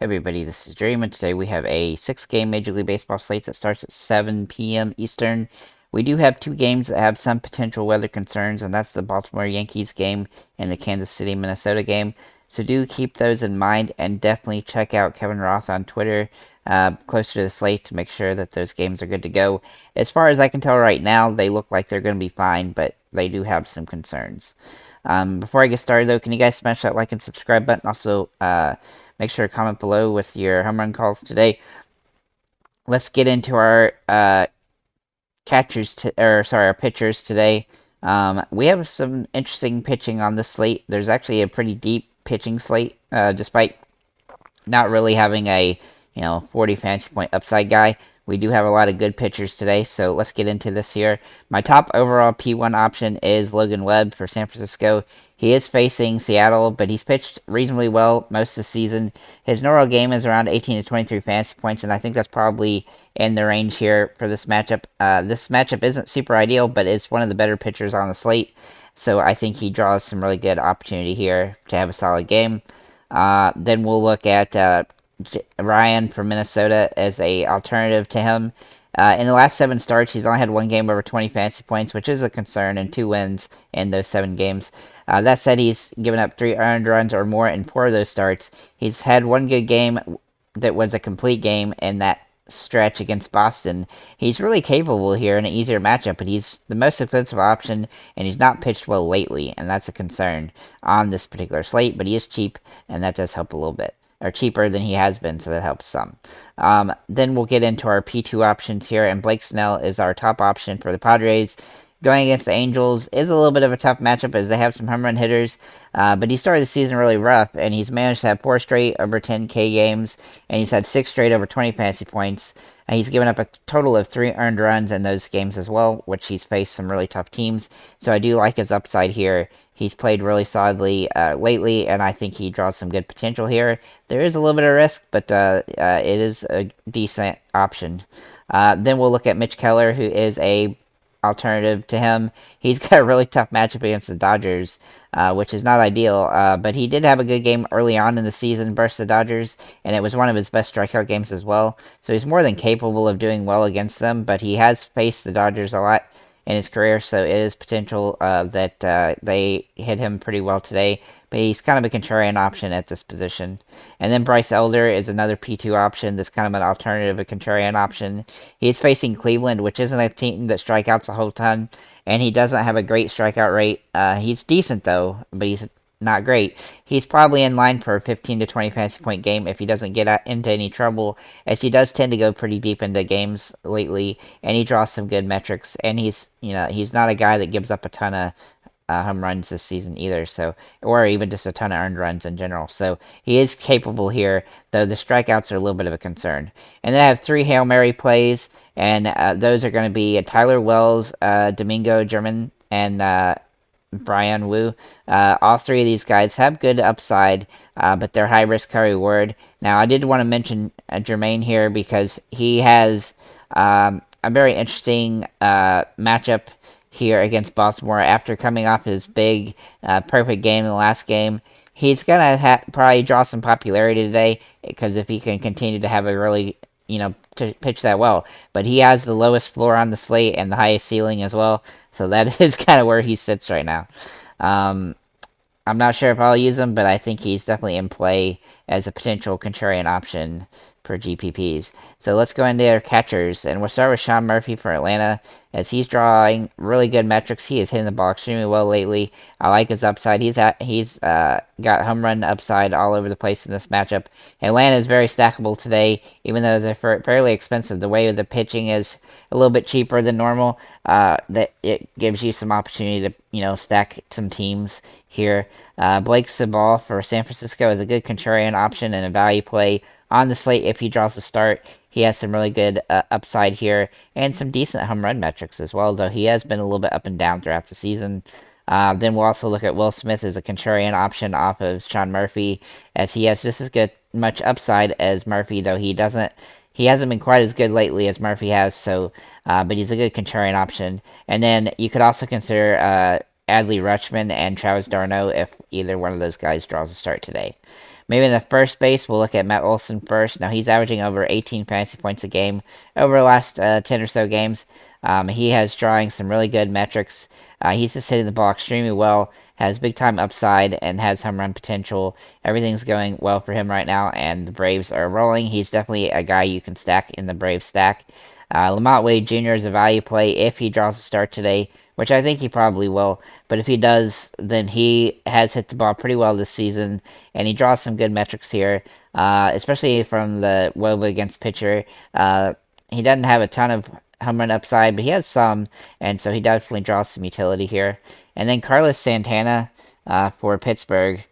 Hey everybody, this is Dream, and today we have a 6-game Major League Baseball slate that starts at 7 p.m. Eastern. We do have two games that have some potential weather concerns, and that's the Baltimore Yankees game and the Kansas City, Minnesota game. So do keep those in mind, and definitely check out Kevin Roth on Twitter closer to the slate to make sure that those games are good to go. As far as I can tell right now, they look like they're going to be fine, but they do have some concerns. Before I get started, though, can you guys smash that like and subscribe button? Also, make sure to comment below with your home run calls today. Let's get into our our pitchers today. We have some interesting pitching on this slate. There's actually a pretty deep pitching slate, despite not really having a 40 fantasy point upside guy. We do have a lot of good pitchers today, so let's get into this here. My top overall P1 option is Logan Webb for San Francisco. He is facing Seattle, but he's pitched reasonably well most of the season. His normal game is around 18 to 23 fantasy points, and I think that's probably in the range here for this matchup. This matchup isn't super ideal, but it's one of the better pitchers on the slate, so I think he draws some really good opportunity here to have a solid game. Then we'll look at Ryan from Minnesota as a alternative to him. In the last 7 starts, he's only had one game over 20 fantasy points, which is a concern, and 2 wins in those 7 games. That said, he's given up 3 earned runs or more in 4 of those starts. He's had one good game that was a complete game in that stretch against Boston. He's really capable here in an easier matchup, but he's the most expensive option, and he's not pitched well lately, and that's a concern on this particular slate, but he is cheap, and that does help a little bit. Or cheaper than he has been, so that helps some. Then we'll get into our P2 options here, and Blake Snell is our top option for the Padres. Going against the Angels is a little bit of a tough matchup as they have some home run hitters, but he started the season really rough, and he's managed to have 4 straight over 10K games, and he's had 6 straight over 20 fantasy points. And he's given up a total of 3 earned runs in those games as well, which he's faced some really tough teams. So I do like his upside here. He's played really solidly lately, and I think he draws some good potential here. There is a little bit of risk, but it is a decent option. Then we'll look at Mitch Keller, who is a alternative to him. He's got a really tough matchup against the Dodgers, which is not ideal, but he did have a good game early on in the season versus the Dodgers, and it was one of his best strikeout games as well. So he's more than capable of doing well against them, but he has faced the Dodgers a lot in his career, so it is potential that they hit him pretty well today. But he's kind of a contrarian option at this position. And then Bryce Elder is another P2 option that's kind of an alternative, a contrarian option. He's facing Cleveland, which isn't a team that strikeouts a whole ton, and he doesn't have a great strikeout rate. He's decent, though, but he's not great. He's probably in line for a 15 to 20 fantasy point game if he doesn't get into any trouble, as he does tend to go pretty deep into games lately, and he draws some good metrics. And he's not a guy that gives up a ton of home runs this season either, so or even just a ton of earned runs in general. So he is capable here, though the strikeouts are a little bit of a concern. And then I have 3 Hail Mary plays, and those are going to be Tyler Wells, Domingo German, and Brian Wu. All 3 of these guys have good upside, but they're high risk, high reward. Now, I did want to mention Jermaine here because he has a very interesting matchup here against Baltimore after coming off his big, perfect game in the last game. He's going to probably draw some popularity today because if he can continue to have a really, to pitch that well. But he has the lowest floor on the slate and the highest ceiling as well. So that is kind of where he sits right now. I'm not sure if I'll use him, but I think he's definitely in play as a potential contrarian option for GPPs. So let's go into our catchers, and we'll start with Sean Murphy for Atlanta, as he's drawing really good metrics. He is hitting the ball extremely well lately. I like his upside. He's got home run upside all over the place in this matchup. Atlanta is very stackable today, even though they're fairly expensive. The way the pitching is a little bit cheaper than normal, that it gives you some opportunity to stack some teams here. Blake Sabal for San Francisco is a good contrarian option and a value play on the slate if he draws a start. He has some really good upside here and some decent home run metrics as well, though he has been a little bit up and down throughout the season. Then we'll also look at Will Smith as a contrarian option off of Sean Murphy, as he has just as much upside as Murphy, though he hasn't been quite as good lately as Murphy has. So, but he's a good contrarian option. And then you could also consider Adley Rutschman and Travis d'Arnaud if either one of those guys draws a start today. Maybe in the first base, we'll look at Matt Olson first. Now, he's averaging over 18 fantasy points a game over the last 10 or so games. He has drawing some really good metrics. He's just hitting the ball extremely well, has big time upside, and has home run potential. Everything's going well for him right now, and the Braves are rolling. He's definitely a guy you can stack in the Braves stack. Lamont Wade Jr. is a value play if he draws a start today, which I think he probably will. But if he does, then he has hit the ball pretty well this season, and he draws some good metrics here, especially from the WOBA against pitcher. He doesn't have a ton of home run upside, but he has some, and so he definitely draws some utility here. And then Carlos Santana for Pittsburgh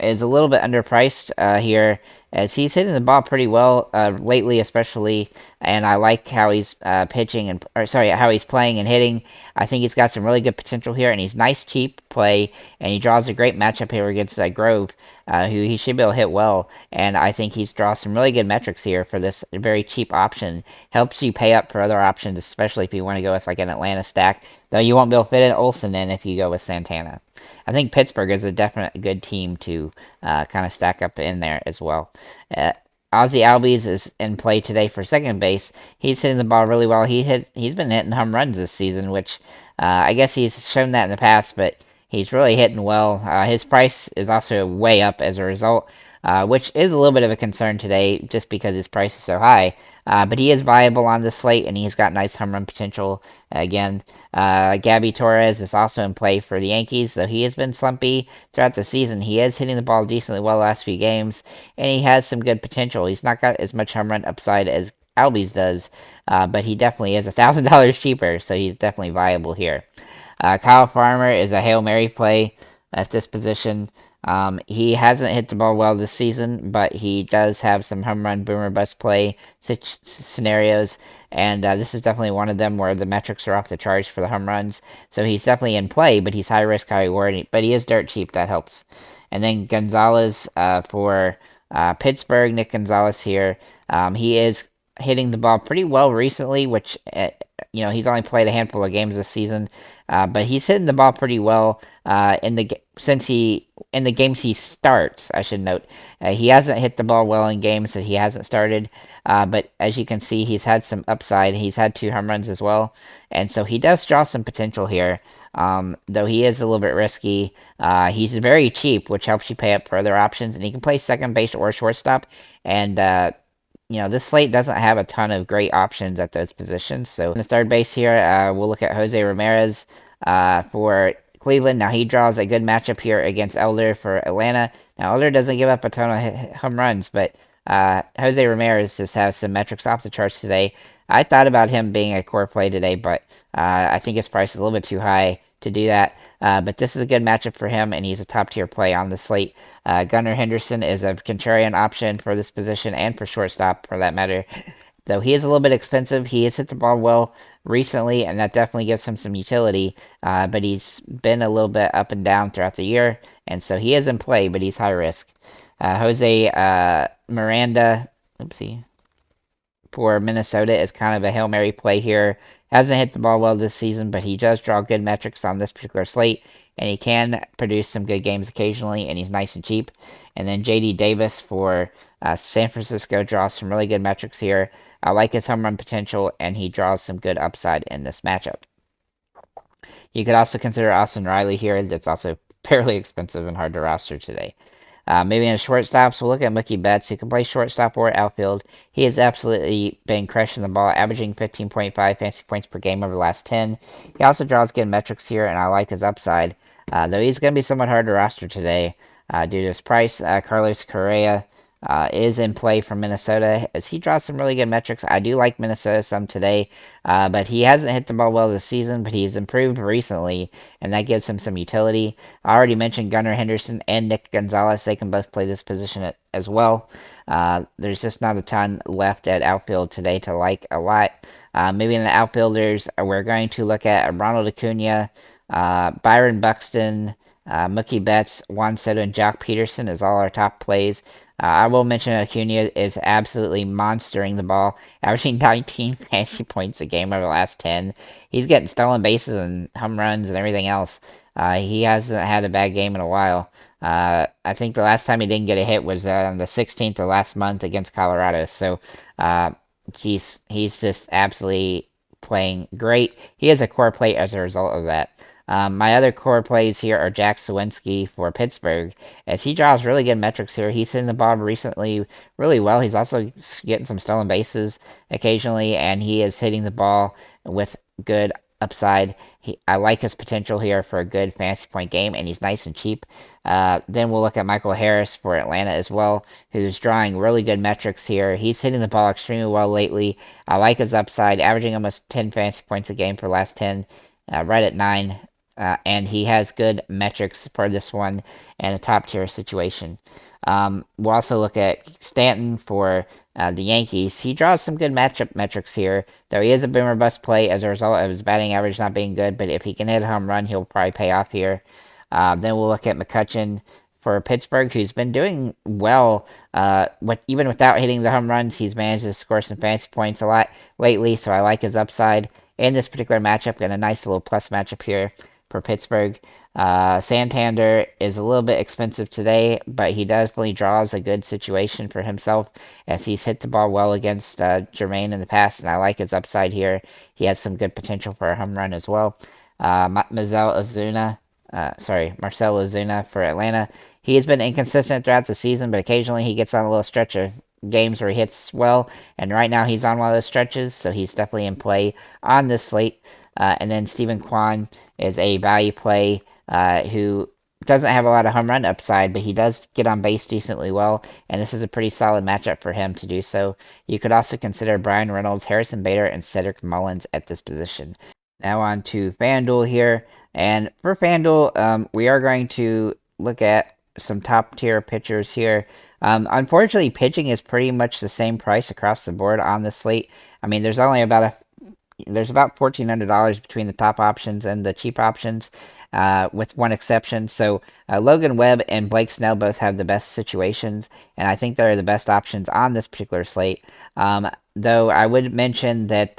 is a little bit underpriced here, as he's hitting the ball pretty well lately, especially. And I like how he's pitching how he's playing and hitting. I think he's got some really good potential here, and he's nice, cheap play, and he draws a great matchup here against Grove, who he should be able to hit well. And I think he's draws some really good metrics here for this very cheap option. Helps you pay up for other options, especially if you want to go with like an Atlanta stack. Though you won't be able to fit in Olsen in if you go with Santana. I think Pittsburgh is a definite good team to kind of stack up in there as well. Ozzy Albies is in play today for second base. He's hitting the ball really well. He's been hitting home runs this season, which I guess he's shown that in the past, but he's really hitting well. His price is also way up as a result, which is a little bit of a concern today just because his price is so high. But he is viable on the slate, and he's got nice home run potential. Again, Gabby Torres is also in play for the Yankees, though he has been slumpy throughout the season. He is hitting the ball decently well the last few games, and he has some good potential. He's not got as much home run upside as Albies does, but he definitely is $1,000 cheaper, so he's definitely viable here. Kyle Farmer is a Hail Mary play at this position. He hasn't hit the ball well this season, but he does have some home run boomer bust play scenarios, and this is definitely one of them where the metrics are off the charts for the home runs. So he's definitely in play, but he's high risk, high reward, but he is dirt cheap. That helps. And then Gonzalez for Pittsburgh, Nick Gonzalez here. He is hitting the ball pretty well recently, which he's only played a handful of games this season, but he's hitting the ball pretty well in the games he starts. I should note he hasn't hit the ball well in games that he hasn't started, but as you can see, he's had some upside. He's had 2 home runs as well, and so he does draw some potential here. Though he is a little bit risky, he's very cheap, which helps you pay up for other options, and he can play second base or shortstop, and this slate doesn't have a ton of great options at those positions. So in the third base here, we'll look at Jose Ramirez for Cleveland. Now he draws a good matchup here against Elder for Atlanta. Now Elder doesn't give up a ton of home runs, but Jose Ramirez just has some metrics off the charts today. I thought about him being a core play today, but I think his price is a little bit too high to do that. But this is a good matchup for him, and he's a top-tier play on the slate. Gunnar Henderson is a contrarian option for this position and for shortstop, for that matter. Though he is a little bit expensive, he has hit the ball well recently, and that definitely gives him some utility. But he's been a little bit up and down throughout the year, and so he is in play, but he's high risk. Jose Miranda, for Minnesota is kind of a Hail Mary play here. Hasn't hit the ball well this season, but he does draw good metrics on this particular slate, and he can produce some good games occasionally, and he's nice and cheap. And then J.D. Davis for San Francisco draws some really good metrics here. I like his home run potential, and he draws some good upside in this matchup. You could also consider Austin Riley here. That's also fairly expensive and hard to roster today. Maybe in shortstops, we'll look at Mookie Betts, who can play shortstop or outfield. He has absolutely been crushing the ball, averaging 15.5 fantasy points per game over the last 10. He also draws good metrics here, and I like his upside. Though he's going to be somewhat hard to roster today due to his price. Carlos Correa is in play from Minnesota, as he draws some really good metrics. I do like Minnesota some today, but he hasn't hit the ball well this season, but he's improved recently, and that gives him some utility. I already mentioned Gunnar Henderson and Nick Gonzalez. They can both play this position as well. There's just not a ton left at outfield today to like a lot. Maybe in the outfielders, we're going to look at Ronald Acuna, Byron Buxton, Mookie Betts, Juan Soto, and Jock Peterson as all our top plays. I will mention Acuna is absolutely monstering the ball, averaging 19 fantasy points a game over the last 10. He's getting stolen bases and home runs and everything else. He hasn't had a bad game in a while. I think the last time he didn't get a hit was on the 16th of last month against Colorado. So uh, he's just absolutely playing great. He is a core play as a result of that. My other core plays here are Jack Sawinski for Pittsburgh, as he draws really good metrics here. He's hitting the ball recently really well. He's also getting some stolen bases occasionally, and he is hitting the ball with good upside. I like his potential here for a good fantasy point game, and he's nice and cheap. Then we'll look at Michael Harris for Atlanta as well, who's drawing really good metrics here. He's hitting the ball extremely well lately. I like his upside, averaging almost 10 fantasy points a game for the last 10, right at 9. And he has good metrics for this one and a top tier situation. We'll also look at Stanton for the Yankees. He draws some good matchup metrics here, though he is a boomer bust play as a result of his batting average not being good. But if he can hit a home run, he'll probably pay off here. Then we'll look at McCutchen for Pittsburgh, who's been doing well. Even without hitting the home runs, he's managed to score some fantasy points a lot lately. So I like his upside in this particular matchup, and a nice little plus matchup here for Pittsburgh. Santander is a little bit expensive today, but he definitely draws a good situation for himself as he's hit the ball well against Jermaine in the past, and I like his upside here. He has some good potential for a home run as well. Marcell Ozuna for Atlanta. He has been inconsistent throughout the season, but occasionally he gets on a little stretch of games where he hits well, and right now he's on one of those stretches, so he's definitely in play on this slate. And then Stephen Kwan is a value play who doesn't have a lot of home run upside, but he does get on base decently well, and this is a pretty solid matchup for him to do so. You could also consider Brian Reynolds, Harrison Bader, and Cedric Mullins at this position. Now on to FanDuel here, and for FanDuel, we are going to look at some top tier pitchers here. Unfortunately, pitching is pretty much the same price across the board on the slate. I mean, there's about $1,400 between the top options and the cheap options, with one exception. So Logan Webb and Blake Snell both have the best situations, and I think they're the best options on this particular slate. Though I would mention that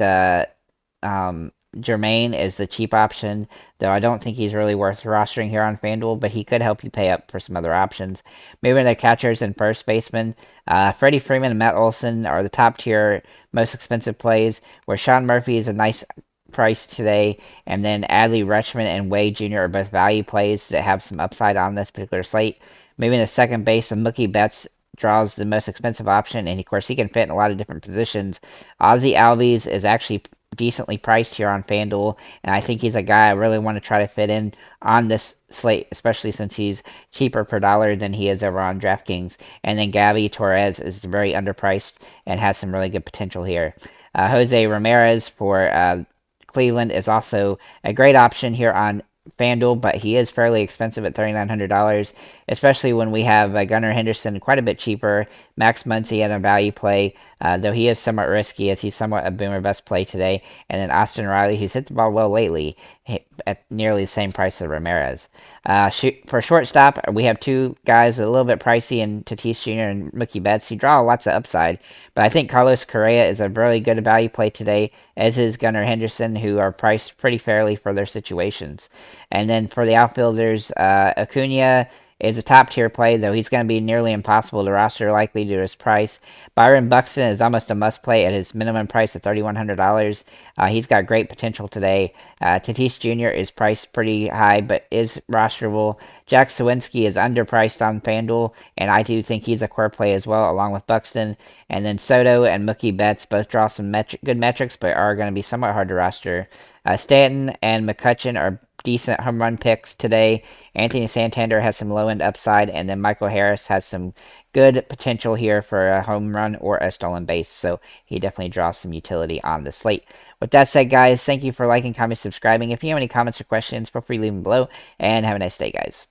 Jermaine is the cheap option, though I don't think he's really worth rostering here on FanDuel, but he could help you pay up for some other options. Moving to catchers and first baseman, Freddie Freeman and Matt Olson are the top tier, most expensive plays, where Sean Murphy is a nice price today, and then Adley Rutschman and Wade Jr. are both value plays that have some upside on this particular slate. Moving to second base, Mookie Betts draws the most expensive option, and of course he can fit in a lot of different positions. Ozzy Albies is actually decently priced here on FanDuel, and I think he's a guy I really want to try to fit in on this slate, especially since he's cheaper per dollar than he is over on DraftKings. And then Gabby Torres is very underpriced and has some really good potential here. Jose Ramirez for Cleveland is also a great option here on FanDuel, but he is fairly expensive at $3,900, especially when we have Gunnar Henderson quite a bit cheaper, Max Muncy at a value play, though he is somewhat risky as he's somewhat a boomer bust play today, and then Austin Riley, who's hit the ball well lately, at nearly the same price as Ramirez. For shortstop, we have two guys a little bit pricey in Tatis Jr. and Mookie Betts, who draw lots of upside, but I think Carlos Correa is a really good value play today, as is Gunnar Henderson, who are priced pretty fairly for their situations. And then for the outfielders, Acuna is a top tier play, though he's going to be nearly impossible to roster likely due to his price. Byron Buxton is almost a must play at his minimum price of $3,100. He's got great potential today. Tatis Jr. is priced pretty high, but is rosterable. Jack Sawinski is underpriced on FanDuel, and I do think he's a core play as well, along with Buxton. And then Soto and Mookie Betts both draw some good metrics, but are going to be somewhat hard to roster. Stanton and McCutchen are decent home run picks today. Anthony Santander has some low-end upside, and then Michael Harris has some good potential here for a home run or a stolen base, so he definitely draws some utility on the slate. With that said, guys, thank you for liking, commenting, subscribing. If you have any comments or questions, feel free to leave them below, and have a nice day, guys.